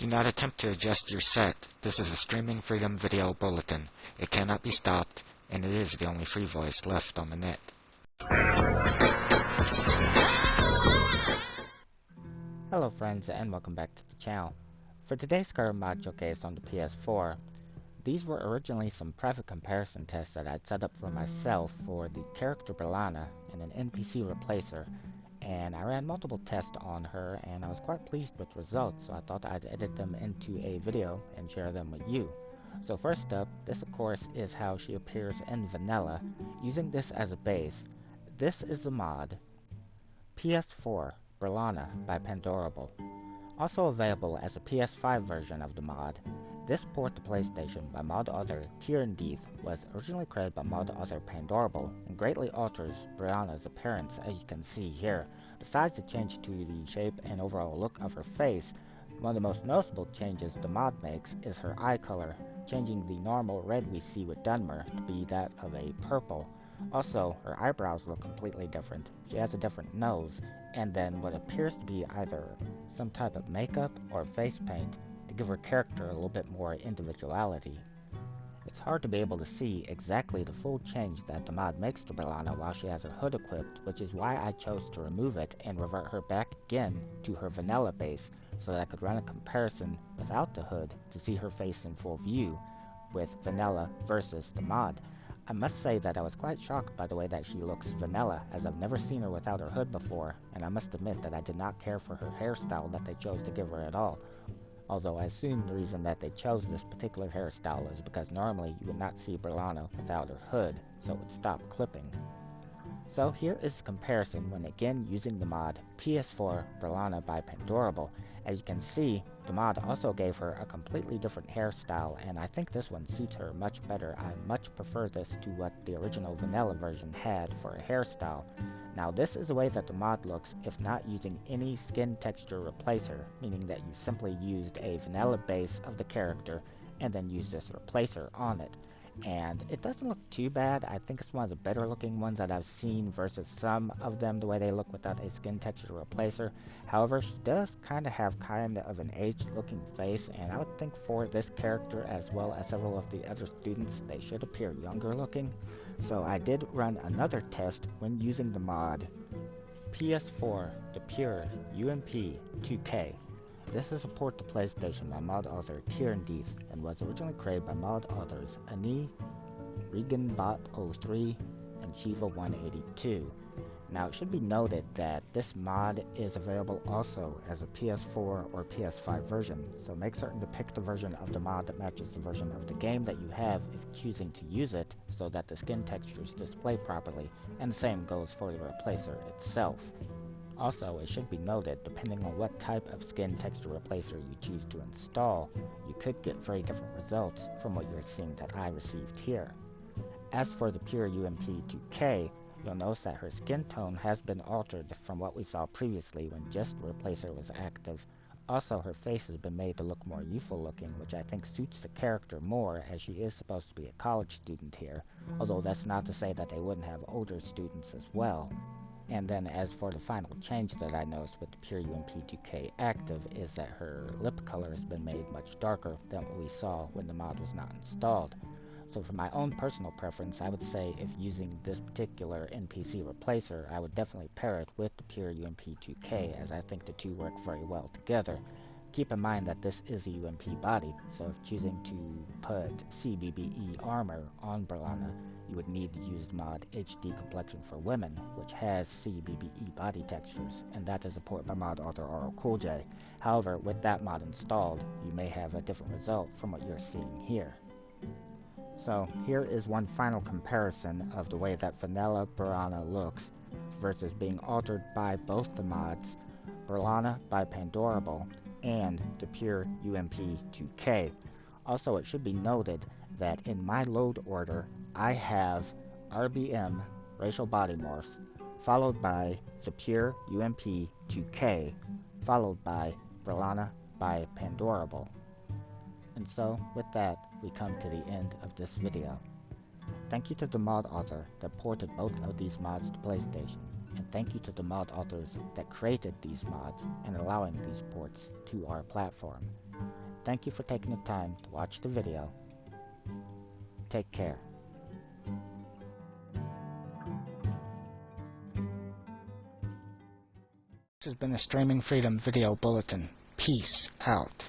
Do not attempt to adjust your set. This is a streaming freedom video bulletin. It cannot be stopped, and it is the only free voice left on the net. Hello friends, and welcome back to the channel. For today's Skyrim mod showcase on the PS4, these were originally some private comparison tests that I'd set up for myself for the character BRELYNA and an NPC replacer, and I ran multiple tests on her and I was quite pleased with the results, so I thought I'd edit them into a video and share them with you. So first up, this of course is how she appears in vanilla. Using this as a base, this is the mod PS4 BRELYNA by Pandorable. Also available as a PS5 version of the mod, this port to PlayStation by Mod Author TerraandDeeth was originally created by Mod Author Pandorable and greatly alters BRELYNA's appearance, as you can see here. Besides the change to the shape and overall look of her face, one of the most noticeable changes the mod makes is her eye color, changing the normal red we see with Dunmer to be that of a purple. Also, her eyebrows look completely different. She has a different nose, and then what appears to be either some type of makeup or face paint to give her character a little bit more individuality. It's hard to be able to see exactly the full change that the mod makes to BRELYNA while she has her hood equipped, which is why I chose to remove it and revert her back again to her vanilla base so that I could run a comparison without the hood to see her face in full view with vanilla versus the mod. I must say that I was quite shocked by the way that she looks vanilla, as I've never seen her without her hood before, and I must admit that I did not care for her hairstyle that they chose to give her at all. Although I assume the reason that they chose this particular hairstyle is because normally you would not see BRELYNA without her hood, so it would stop clipping. So here is the comparison when again using the mod PS4 BRELYNA by Pandorable. As you can see, the mod also gave her a completely different hairstyle, and I think this one suits her much better. I much prefer this to what the original vanilla version had for a hairstyle. Now this is the way that the mod looks if not using any skin texture replacer, meaning that you simply used a vanilla base of the character and then used this replacer on it. And it doesn't look too bad. I think it's one of the better looking ones that I've seen versus some of them the way they look without a skin texture replacer. However, she does kind of have kind of an aged looking face, and I would think for this character as well as several of the other students, they should appear younger looking. So I did run another test when using the mod PS4 The Pure UMP 2K. This is a port to PlayStation by Mod Author TerraandDeeth and was originally created by Mod Authors Anini, ReganBot03, and Shiva182. Now it should be noted that this mod is available also as a PS4 or PS5 version, so make certain to pick the version of the mod that matches the version of the game that you have if choosing to use it so that the skin textures display properly, and the same goes for the replacer itself. Also, it should be noted, depending on what type of skin texture replacer you choose to install, you could get very different results from what you're seeing that I received here. As for the Pure UMP 2K, you'll notice that her skin tone has been altered from what we saw previously when just the replacer was active. Also, her face has been made to look more youthful looking, which I think suits the character more as she is supposed to be a college student here, although that's not to say that they wouldn't have older students as well. And then as for the final change that I noticed with the Pure UMP 2K active is that her lip color has been made much darker than what we saw when the mod was not installed. So for my own personal preference, I would say if using this particular NPC replacer, I would definitely pair it with the Pure UMP 2K, as I think the two work very well together. Keep in mind that this is a UMP body, so if choosing to put CBBE armor on BRELYNA, you would need to use the mod HD Complexion for Women, which has CBBE body textures, and that is a port by Mod Author RLCoolJ. However, with that mod installed, you may have a different result from what you're seeing here. So here is one final comparison of the way that vanilla BRELYNA looks versus being altered by both the mods BRELYNA by Pandorable and the Pure UMP 2K. Also, it should be noted that in my load order, I have RBM Racial Body Morphs, followed by the Pure UMP 2K, followed by BRELYNA by Pandorable. And so, with that, we come to the end of this video. Thank you to the mod author that ported both of these mods to PlayStation, and thank you to the mod authors that created these mods and allowing these ports to our platform. Thank you for taking the time to watch the video. Take care. This has been a Streaming Freedom Video Bulletin. Peace out.